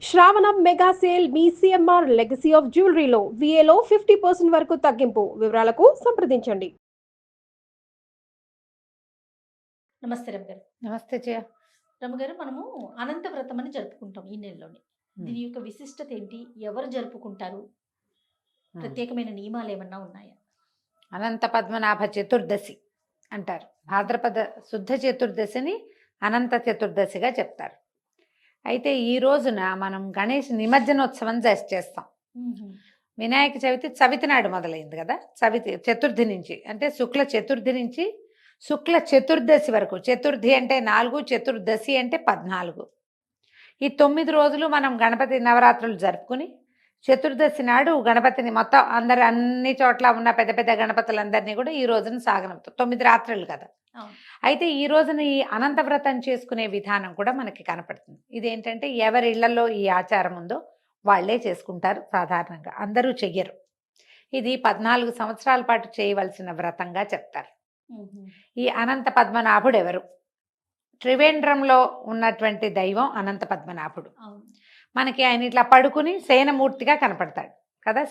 శ్రావణం mega sale మీ CMR legacy of జ్యువెలరీలో విఏలో 50% వరకు తగ్గింపు. వివరాలకు సంప్రదించండి. నమస్తే రమగారు. నమస్తే జయ. రమగారు, మనము అనంత వ్రతం అని జరుపుకుంటాం ఈ నెలలోని. దీని యొక్క విశిష్టత ఏంటి? ఎవరు జరుపుకుంటారు? ప్రత్యేకమైన నియమాలు ఏమన్నా ఉన్నాయా? అనంత పద్మనాభ చతుర్దశి అంటారు. భాద్రపద శుద్ధ చతుర్దశిని అనంత చతుర్దశిగా చెప్తారు. అయితే ఈ రోజున మనం గణేష్ నిమజ్జనోత్సవం చేస్తాం. వినాయక చవితి చవితి నాడు మొదలైంది కదా. చతుర్థి నుంచి అంటే శుక్ల చతుర్థి నుంచి శుక్ల చతుర్దశి వరకు. చతుర్థి అంటే 4, చతుర్దశి అంటే 14. ఈ 9 రోజులు మనం గణపతి నవరాత్రులు జరుపుకుని చతుర్దశి నాడు గణపతిని మొత్తం అన్ని చోట్ల ఉన్న పెద్ద పెద్ద గణపతులందరినీ కూడా ఈ రోజున సాగనంపుతాం. 9 రాత్రులు కదా. అయితే ఈ రోజున ఈ అనంత వ్రతం చేసుకునే విధానం కూడా మనకి కనపడుతుంది. ఇదేంటంటే ఎవరి ఇళ్లలో ఈ ఆచారం ఉందో వాళ్లే చేసుకుంటారు. సాధారణంగా అందరూ చెయ్యరు. ఇది 14 సంవత్సరాల పాటు చేయవలసిన వ్రతంగా చెప్తారు. ఈ అనంత పద్మనాభుడు ఎవరు? త్రివేంద్రంలో ఉన్నటువంటి దైవం అనంత పద్మనాభుడు. మనకి ఆయన ఇట్లా పడుకుని శయనమూర్తిగా కనపడతాడు కదా.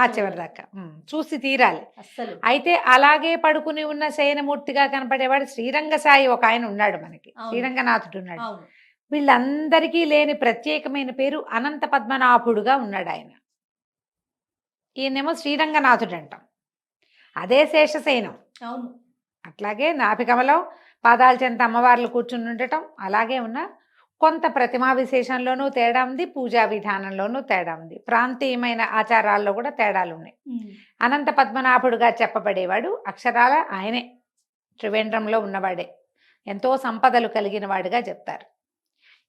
ఆ చివరి దాకా చూసి తీరాలి. అయితే అలాగే పడుకుని ఉన్న శయనమూర్తిగా కనపడేవాడు శ్రీరంగ సాయి ఒక ఆయన ఉన్నాడు మనకి. శ్రీరంగనాథుడు ఉన్నాడు. వీళ్ళందరికీ లేని ప్రత్యేకమైన పేరు అనంత పద్మనాభుడుగా ఉన్నాడు ఆయన. ఈయనేమో శ్రీరంగనాథుడు అంటాం. అదే శేషశయనం. అట్లాగే నాభికమలం పాదాల చెంత అమ్మవార్లు కూర్చుని ఉండటం అలాగే ఉన్న కొంత ప్రతిమా విశేషంలోనూ తేడా ఉంది, పూజా విధానంలోనూ తేడా ఉంది, ప్రాంతీయమైన ఆచారాల్లో కూడా తేడాలు ఉన్నాయి. అనంత పద్మనాభుడుగా చెప్పబడేవాడు అక్షరాల ఆయనే. త్రివేంద్రంలో ఉన్నవాడే. ఎంతో సంపదలు కలిగిన వాడుగా చెప్తారు.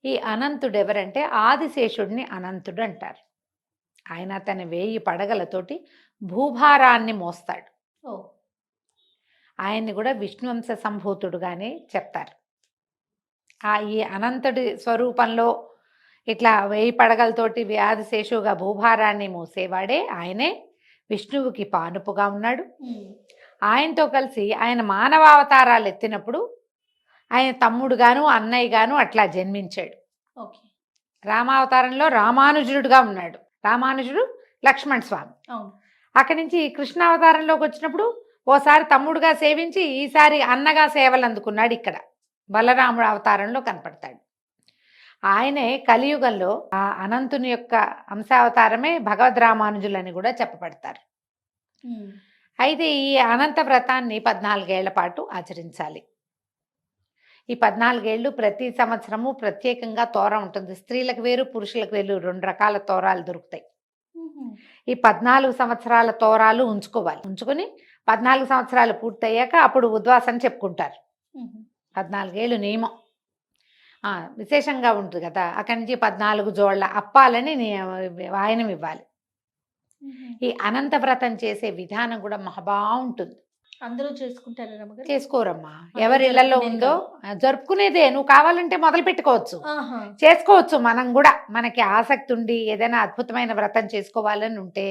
ఈ అనంతుడు ఎవరంటే ఆదిశేషుడిని అనంతుడు అంటారు. ఆయన తన 1000 పడగలతోటి భూభారాన్ని మోస్తాడు. ఆయన్ని కూడా విష్ణువంశ సంభూతుడుగానే చెప్తారు. ఈ అనంతుడి స్వరూపంలో ఇట్లా 1000 పడగలతోటి ఆదిశేషుగా భూభారాన్ని మోసేవాడే ఆయనే. విష్ణువుకి పానుపుగా ఉన్నాడు. ఆయనతో కలిసి ఆయన మానవావతారాలు ఎత్తినప్పుడు ఆయన తమ్ముడుగాను అన్నయ్యగాను అట్లా జన్మించాడు. రామావతారంలో రామానుజుడుగా ఉన్నాడు. రామానుజుడు లక్ష్మణ్ స్వామి. అక్కడి నుంచి కృష్ణావతారంలోకి వచ్చినప్పుడు ఓసారి తమ్ముడుగా సేవించి ఈసారి అన్నగా సేవలు అందుకున్నాడు. ఇక్కడ బలరాముడు అవతారంలో కనపడతాడు. ఆయనే కలియుగంలో ఆ అనంతుని యొక్క అంశావతారమే భగవద్ రామానుజులని కూడా చెప్పబడతారు. అయితే ఈ అనంత వ్రతాన్ని 14 ఏళ్ల పాటు ఆచరించాలి. ఈ 14 ఏళ్ళు ప్రతి సంవత్సరము ప్రత్యేకంగా తోర ఉంటుంది. స్త్రీలకు వేరు, పురుషులకు వేరు 2 రకాల తోరాలు దొరుకుతాయి. ఈ 14 సంవత్సరాల తోరాలు ఉంచుకుని 14 సంవత్సరాలు పూర్తయ్యాక అప్పుడు ఉద్వాసన చెప్పుకుంటారు. 14 ఏళ్ళు నియమం విశేషంగా ఉంటుంది కదా. అక్కడి నుంచి 14 జోళ్ల అప్పాలని వాయనం ఇవ్వాలి. ఈ అనంత వ్రతం చేసే విధానం కూడా బాగుంటుంది. అందరూ చేసుకుంటారా? చేసుకోరమ్మా. ఎవరి ఇళ్లలో ఉందో జరుపుకునేదే. నువ్వు కావాలంటే మొదలు పెట్టుకోవచ్చు, చేసుకోవచ్చు. మనం కూడా మనకి ఆసక్తి ఉండి ఏదైనా అద్భుతమైన వ్రతం చేసుకోవాలని ఉంటే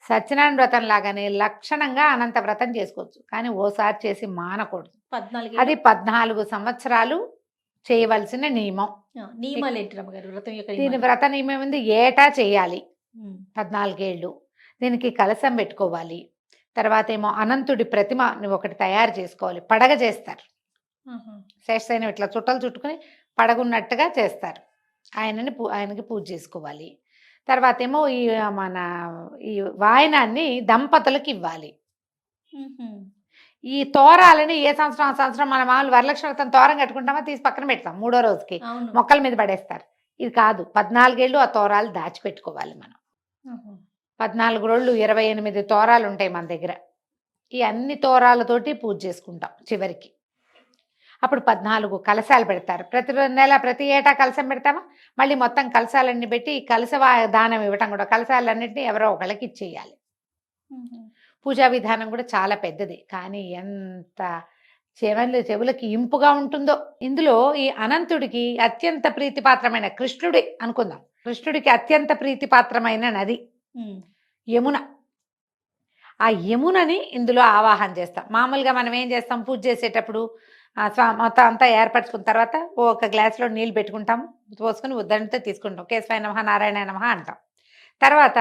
సత్యనారాయణ వ్రతం లాగానే లక్షణంగా అనంత వ్రతం చేసుకోవచ్చు. కానీ ఓసారి చేసి మానకూడదు. అది 14 సంవత్సరాలు చేయవలసిన నియమం. దీని వ్రత నియమం ఉంది. ఏటా చేయాలి 14 ఏళ్ళు. దీనికి కలశం పెట్టుకోవాలి. తర్వాత ఏమో అనంతుడి ప్రతిమ ఒకటి తయారు చేసుకోవాలి. పడగ చేస్తారు. శేషశయనం ఇట్లా చుట్టలు చుట్టుకుని పడగున్నట్టుగా చేస్తారు. ఆయనకి పూజ చేసుకోవాలి. తర్వాత ఏమో ఈ వాయనాన్ని దంపతులకు ఇవ్వాలి. ఈ తోరాలని ఏ సంవత్సరం మన మామూలు వరలక్ష్మి వ్రతం తోరం కట్టుకుంటామో తీసి పక్కన పెడతాం. 3వ రోజుకి మొక్కల మీద పడేస్తారు. ఇది కాదు. 14 ఏళ్ళు ఆ తోరాలు దాచిపెట్టుకోవాలి మనం. 14 రోజులు 28 తోరాలు ఉంటాయి మన దగ్గర. ఈ అన్ని తోరాలతోటి పూజ చేసుకుంటాం చివరికి. అప్పుడు 14 కలశాలు పెడతారు. ప్రతి ఏటా కలశం పెడతామా, మళ్ళీ మొత్తం కలశాలన్నీ పెట్టి ఈ కలశ దానం ఇవ్వటం కూడా. కలశాలన్నింటినీ ఎవరో ఒకళ్ళకి ఇచ్చేయాలి. పూజా విధానం కూడా చాలా పెద్దది. కానీ ఎంత చెవులకి ఇంపుగా ఉంటుందో. ఇందులో ఈ అనంతుడికి అత్యంత ప్రీతిపాత్రమైన కృష్ణుడి అనుకుందాం. కృష్ణుడికి అత్యంత ప్రీతిపాత్రమైన నది యమున. ఆ యమునని ఇందులో ఆవాహన చేస్తాం. మామూలుగా మనం ఏం చేస్తాం, పూజ చేసేటప్పుడు మొత్తం అంతా ఏర్పరచుకున్న తర్వాత ఒక గ్లాసులో నీళ్ళు పెట్టుకుంటాము, పోసుకొని ఉద్దరణతో తీసుకుంటాం, కేశవాయ నమః నారాయణ నమః అంటాం. తర్వాత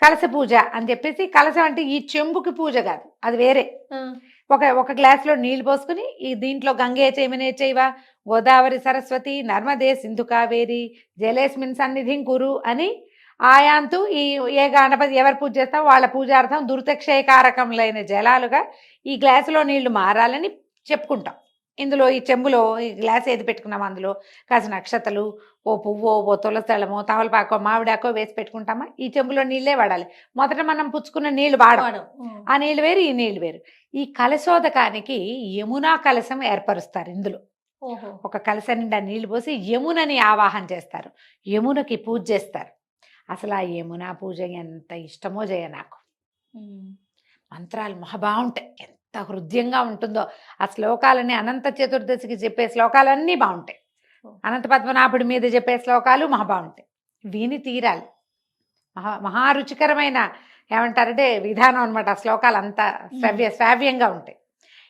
కలశ పూజ అని చెప్పేసి, కలశం అంటే ఈ చెంబుకి పూజ కాదు, అది వేరే. ఒక గ్లాసులో నీళ్లు పోసుకుని ఈ దీంట్లో గంగే చైమనే చైవ గోదావరి సరస్వతి నర్మదే సింధు కావేరి జలేస్మిన్ సన్నిధిం కురు అని ఆయాంతు ఈ ఏ గణపతి ఎవరు పూజ చేస్తాం వాళ్ళ పూజార్థం దుర్తక్షయకారకములైన జలాలుగా ఈ గ్లాసులో నీళ్లు మారాలని చెప్పుకుంటాం. ఇందులో ఈ చెంబులో ఈ గ్లాస్ ఏది పెట్టుకున్నామో అందులో కాసిన అక్షతలు, ఓ పువ్వో, ఓ తులసదళమో, తమలపాకో, మామిడాకో వేసి పెట్టుకుంటామా, ఈ చెంబులో నీళ్ళే వాడాలి. మొదట మనం పుచ్చుకున్న నీళ్లు వాడం, ఆ నీళ్ళు వేరు, ఈ నీళ్లు వేరు. ఈ కలశోదకానికి యమునా కలశం ఏర్పరుస్తారు. ఇందులో ఒక కలశ నిండా నీళ్లు పోసి యమునని ఆవాహన చేస్తారు, యమునకి పూజ చేస్తారు. అసలు ఆ యమునా పూజ ఎంత ఇష్టమో జయ నాకు. మంత్రాలు మహా బాగుంటాయి, ఎంత హృదయంగా ఉంటుందో. ఆ శ్లోకాలని అనంత చతుర్దశికి చెప్పే శ్లోకాలన్నీ బాగుంటాయి, అనంత పద్మనాభుడి మీద చెప్పే శ్లోకాలు మహా బాగుంటాయి. విని తీరాలి. మహారుచికరమైన ఏమంటారంటే విధానం అనమాట. ఆ శ్లోకాలు అంతా శ్రావ్యంగా ఉంటాయి.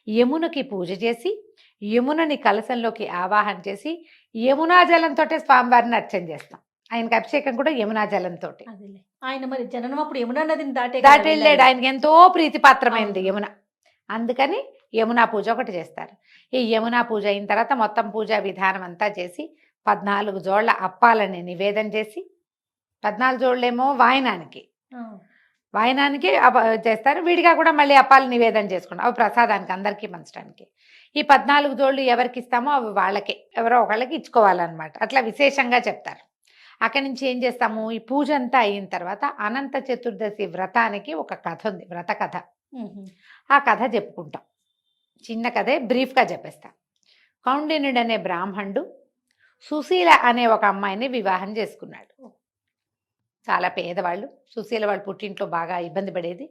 యమునకి పూజ చేసి యమునని కలశంలోకి ఆవాహన చేసి యమునా జలంతో స్వామివారిని అర్చన చేస్తాం. ఆయనకి అభిషేకం కూడా యమునా జలంతో. ఆయన మరి జననం అప్పుడు యమునా నదిని దాటి వెళ్ళాడు, ఆయనకి ఎంతో ప్రీతిపాత్రమైంది యమున. అందుకని యమునా పూజ ఒకటి చేస్తారు. ఈ యమునా పూజ అయిన తర్వాత మొత్తం పూజా విధానం అంతా చేసి 14 జోళ్ల అప్పాలని నివేదన చేసి, 14 జోళ్ళేమో వాయనానికి చేస్తారు, విడిగా కూడా మళ్ళీ అప్పాలు నివేదన చేసుకుంటాం, అవి ప్రసాదానికి అందరికీ పంచడానికి. ఈ 14 జోళ్ళు ఎవరికి ఇస్తామో అవి వాళ్ళకే, ఎవరో ఒకళ్ళకి ఇచ్చుకోవాలన్నమాట. అట్లా విశేషంగా చెప్తారు. అక్కడి నుంచి ఏం చేస్తాము, ఈ పూజ అంతా అయిన తర్వాత అనంత చతుర్దశి వ్రతానికి ఒక కథ ఉంది, వ్రత కథ. ఆ కథ చెప్పుకుంటాం. చిన్న కథే, బ్రీఫ్గా చెప్పేస్తాం. కౌండిన్యుడు అనే బ్రాహ్మణుడు సుశీల అనే ఒక అమ్మాయిని వివాహం చేసుకున్నాడు. చాలా పేదవాళ్ళు, సుశీల వాళ్ళ పుట్టింట్లో బాగా ఇబ్బంది పడేది.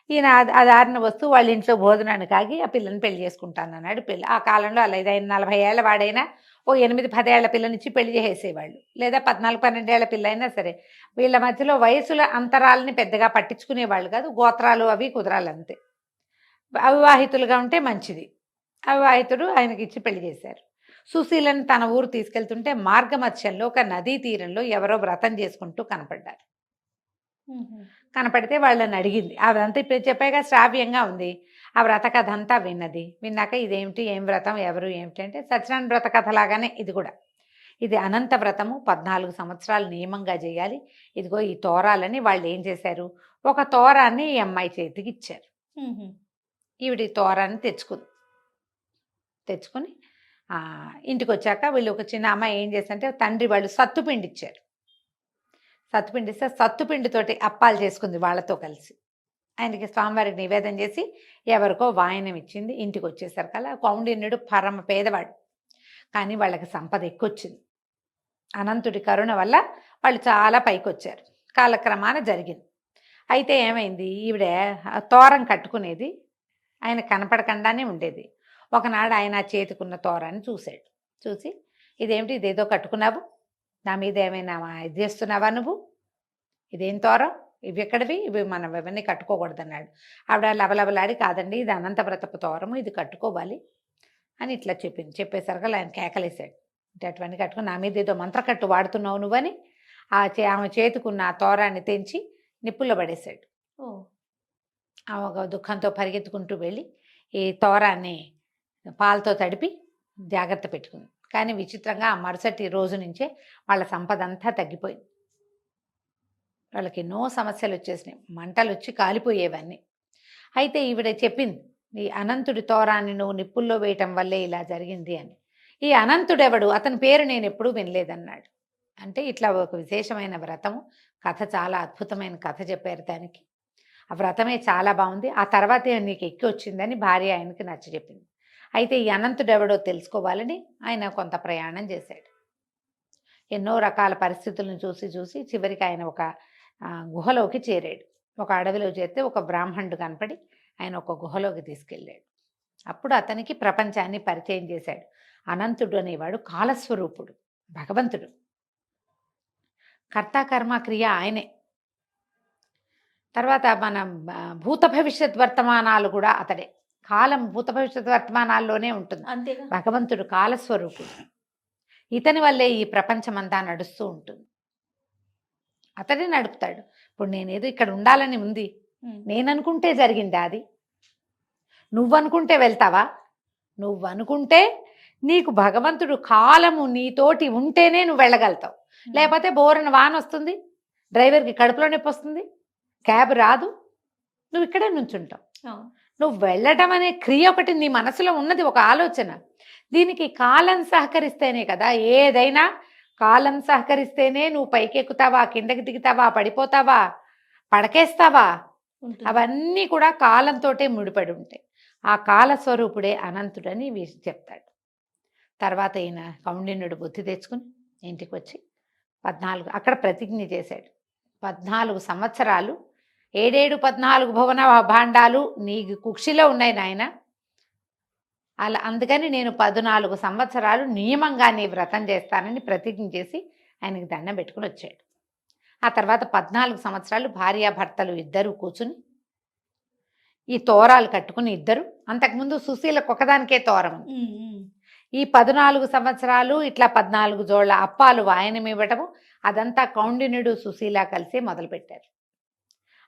ఈయన ఆధారణ వస్తూ వాళ్ళ ఇంట్లో భోజనాన్ని కాగి ఆ పిల్లని పెళ్లి చేసుకుంటాను అన్నాడు. పెళ్ళి ఆ కాలంలో అలా 40 ఏళ్ళ వాడైనా ఓ 8-10 ఏళ్ల పిల్లనిచ్చి పెళ్లి చేసేవాళ్ళు, లేదా 14-12 ఏళ్ల పిల్ల అయినా సరే. వీళ్ళ మధ్యలో వయసుల అంతరాలని పెద్దగా పట్టించుకునేవాళ్ళు కాదు, గోత్రాలు అవి కుదరాలి అంతే. అవివాహితులుగా ఉంటే మంచిది. అవివాహితుడు ఆయనకి ఇచ్చి పెళ్లి చేశారు. సుశీలను తన ఊరు తీసుకెళ్తుంటే మార్గమధ్యంలో ఒక నదీ తీరంలో ఎవరో వ్రతం చేసుకుంటూ కనపడ్డారు. కనపడితే వాళ్ళని అడిగింది. అదంతా ఇప్పుడు చెప్పాక శ్రావ్యంగా ఉంది. ఆ వ్రత కథ అంతా విన్నది. విన్నాక ఇదేమిటి, ఏం వ్రతం, ఎవరు, ఏమిటి అంటే సత్యనారాయణ వ్రత కథ లాగానే ఇది కూడా. ఇది అనంత వ్రతము, 14 సంవత్సరాలు నియమంగా చేయాలి. ఇదిగో ఈ తోరాలని వాళ్ళు ఏం చేశారు, ఒక తోరాన్ని ఈ అమ్మాయి చేతికి ఇచ్చారు. ఈవిడ తోరాన్ని తెచ్చుకొని ఇంటికి వచ్చాక వీళ్ళు ఒక చిన్న అమ్మాయి ఏం చేశారంటే తండ్రి వాళ్ళు సత్తుపిండి ఇచ్చారు. సత్తుపిండి ఇస్తే సత్తుపిండితోటి అప్పాలు చేసుకుంది వాళ్ళతో కలిసి. ఆయనకి స్వామివారికి నివేదన చేసి ఎవరికో వాయనం ఇచ్చింది. ఇంటికి వచ్చేసరికల్లా కౌండిన్యుడు పరమ పేదవాడు, కానీ వాళ్ళకి సంపద ఎక్కువచ్చింది. అనంతుడి కరుణ వల్ల వాళ్ళు చాలా పైకి వచ్చారు. కాలక్రమాన జరిగింది. అయితే ఏమైంది, ఈవిడ తోరం కట్టుకునేది, ఆయన కనపడకుండానే ఉండేది. ఒకనాడు ఆయన చేతికున్న తోరాన్ని చూశాడు. చూసి ఇదేమిటి, ఇదేదో కట్టుకున్నావు, నా మీద ఏమైనా ఇది చేస్తున్నావా నువ్వు, ఇదేం తోరం, ఇవి ఎక్కడివి, ఇవి మనం ఇవన్నీ కట్టుకోకూడదు అన్నాడు. ఆవిడ లబలబలాడి కాదండి ఇది అనంతవ్రతపు తోరము, ఇది కట్టుకోవాలి అని ఇట్లా చెప్పింది. చెప్పేసరికి ఆయన కేకలేశాడు. అంటే అటువంటి కట్టుకుని నా మీద ఏదో మంత్రకట్టు వాడుతున్నావు నువ్వని ఆమె చేతుకున్న ఆ తోరాన్ని తెంచి నిప్పుల్లో పడేశాడు. ఆమె ఒక దుఃఖంతో పరిగెత్తుకుంటూ వెళ్ళి ఈ తోరాన్ని పాలతో తడిపి జాగ్రత్త పెట్టుకుంది. కానీ విచిత్రంగా ఆ మరుసటి రోజు నుంచే వాళ్ళ సంపద అంతా తగ్గిపోయింది. వాళ్ళకి ఎన్నో సమస్యలు వచ్చేసినాయి, మంటలు వచ్చి కాలిపోయేవన్నీ. అయితే ఈవిడ చెప్పింది, ఈ అనంతుడి తోరాన్ని నువ్వు నిప్పుల్లో వేయటం వల్లే ఇలా జరిగింది అని. ఈ అనంతుడెవడు, అతని పేరు నేను ఎప్పుడూ వినలేదన్నాడు. అంటే ఇట్లా ఒక విశేషమైన వ్రతము, కథ చాలా అద్భుతమైన కథ చెప్పారు దానికి. ఆ వ్రతమే చాలా బాగుంది. ఆ తర్వాతే నీకు ఎక్కి వచ్చిందని భార్య ఆయనకి నచ్చ చెప్పింది. అయితే ఈ అనంతుడెవడో తెలుసుకోవాలని ఆయన కొంత ప్రయాణం చేశాడు. ఎన్నో రకాల పరిస్థితులను చూసి చివరికి ఆయన ఒక గుహలోకి చేరాడు. ఒక అడవిలో చేరితే ఒక బ్రాహ్మణుడు కనపడి ఆయన ఒక గుహలోకి తీసుకెళ్ళాడు. అప్పుడు అతనికి ప్రపంచాన్ని పరిచయం చేశాడు. అనంతుడు అనేవాడు కాలస్వరూపుడు, భగవంతుడు, కర్త కర్మ క్రియ ఆయనే. తర్వాత మన భూత భవిష్యత్ వర్తమానాలు కూడా అతడే. కాలం భూత భవిష్యత్ వర్తమానాల్లోనే ఉంటుంది. అంతేగా. భగవంతుడు కాలస్వరూపుడు. ఇతని వల్లే ఈ ప్రపంచమంతా నడుస్తూ ఉంటుంది. అతడే నడుపుతాడు. ఇప్పుడు నేనేదో ఇక్కడ ఉండాలని ఉంది, నేననుకుంటే జరిగిందా అది? నువ్వనుకుంటే వెళ్తావా? నువ్వనుకుంటే నీకు భగవంతుడు కాలము నీతోటి ఉంటేనే నువ్వు వెళ్ళగలుగుతావు. లేకపోతే బోరన వాన వస్తుంది, డ్రైవర్కి కడుపులో నొప్పి వస్తుంది, క్యాబ్ రాదు, నువ్వు ఇక్కడే నుంచుంటావు. నువ్వు వెళ్ళటం అనే క్రియ ఒకటి నీ మనసులో ఉన్నది, ఒక ఆలోచన. దీనికి కాలం సహకరిస్తేనే కదా ఏదైనా. కాలం సహకరిస్తేనే నువ్వు పైకెక్కుతావా, కిందకి దిగుతావా, పడిపోతావా, పడకేస్తావా, అవన్నీ కూడా కాలంతోటే ముడిపడి ఉంటాయి. ఆ కాలస్వరూపుడే అనంతుడని చెప్తాడు. తర్వాత ఈయన కౌండిన్యుడు బుద్ధి తెచ్చుకుని ఇంటికి వచ్చి 14 అక్కడ ప్రతిజ్ఞ చేశాడు. 14 సంవత్సరాలు 14 భువన భాండాలు నీ కుక్షిలో ఉన్నాయి నాయన. అలా అందుకని నేను 14 సంవత్సరాలు నియమంగా నీ వ్రతం చేస్తానని ప్రతిజ్ఞ చేసి ఆయనకి దండం పెట్టుకుని వచ్చాడు. ఆ తర్వాత 14 సంవత్సరాలు భార్యాభర్తలు ఇద్దరు కూర్చుని ఈ తోరాలు కట్టుకుని ఇద్దరు. అంతకుముందు సుశీలకు ఒకదానికే తోరం. ఈ 14 సంవత్సరాలు ఇట్లా 14 జోళ్ల అప్పాలు వాయనం ఇవ్వటము, అదంతా కౌండిన్యుడు సుశీల కలిసి మొదలుపెట్టారు.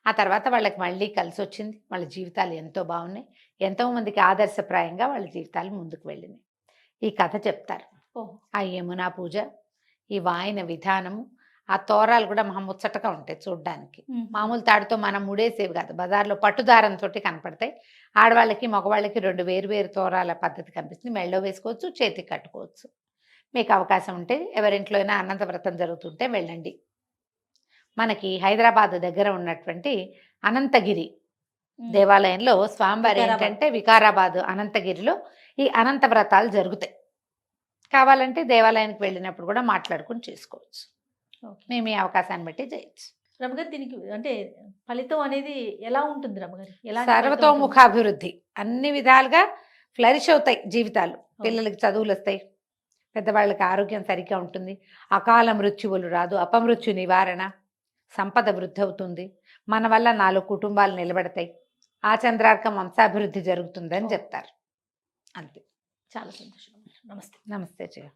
ఆ తర్వాత వాళ్ళకి మళ్ళీ కలిసి వచ్చింది. వాళ్ళ జీవితాలు ఎంతో బాగున్నాయి. ఎంతో మందికి ఆదర్శప్రాయంగా వాళ్ళ జీవితాలు ముందుకు వెళ్ళినాయి. ఈ కథ చెప్తారు. ఆ యమునా పూజ, ఈ వాయన విధానము, ఆ తోరాలు కూడా ముచ్చటగా ఉంటాయి చూడ్డానికి. మామూలు తాడుతో మనం ముడేసేవి కాదు, బజార్లో పట్టుదారంతో కనపడతాయి. ఆడవాళ్ళకి మగవాళ్ళకి 2 వేరు తోరాల పద్ధతి కనిపిస్తుంది. మెళ్ళో వేసుకోవచ్చు, చేతికి కట్టుకోవచ్చు. మీకు అవకాశం ఉంటే ఎవరింట్లో అయినా అనంత వ్రతం జరుగుతుంటే వెళ్ళండి. మనకి హైదరాబాద్ దగ్గర ఉన్నటువంటి అనంతగిరి దేవాలయంలో స్వామివారి ఏంటంటే వికారాబాద్ అనంతగిరిలో ఈ అనంత వ్రతాలు జరుగుతాయి. కావాలంటే దేవాలయానికి వెళ్ళినప్పుడు కూడా మాట్లాడుకుని చేసుకోవచ్చు. మేము ఈ అవకాశాన్ని బట్టి చేయొచ్చు. రమగారు, దీనికి అంటే ఫలితం అనేది ఎలా ఉంటుంది రమగారు? సర్వతోముఖాభివృద్ధి, అన్ని విధాలుగా ఫ్లరిష్ అవుతాయి జీవితాలు. పిల్లలకి చదువులు వస్తాయి, పెద్దవాళ్ళకి ఆరోగ్యం సరిగ్గా ఉంటుంది, అకాల మృత్యువులు రాదు, అపమృత్యు నివారణ, సంపద వృద్ధి అవుతుంది, మన వల్ల 4 కుటుంబాలు నిలబడతాయి, ఆ చంద్రార్కం వంశాభివృద్ధి జరుగుతుందని చెప్తారు. అంతే. చాలా సంతోషం. నమస్తే. నమస్తే జయ.